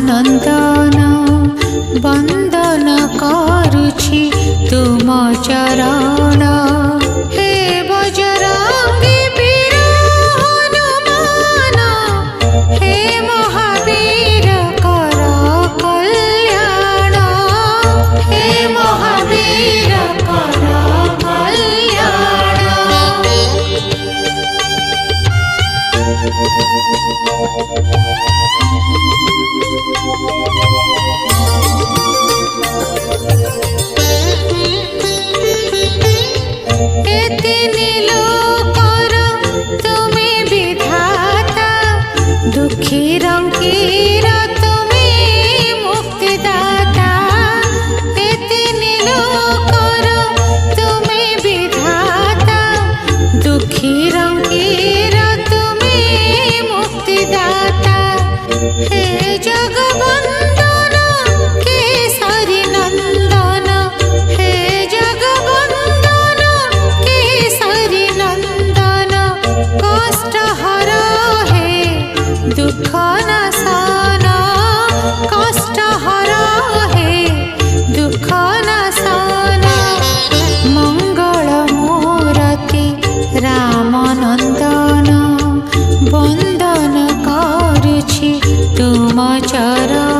नंदन वंदन करुछि तुम चरण। हे बजरंगी वीर हनुमान, हे महावीर कर कल्याण, हे महावीर कर कल्याण। दुखी रंगीर तुम्हें मुक्तिदाता, हे तीन लोकर तुम्हें विधाता। दुखी रंगीर तुम्हें मुक्तिदाता, हे जगवंदन केसरी नंदन, हे जगवंदन केसरी नंदन। कष्टहर दुख नाशन, कष्टहर हे दुख नाशन। मंगल मूर्ति राम नंदन वंदन करुछि तुम चरण।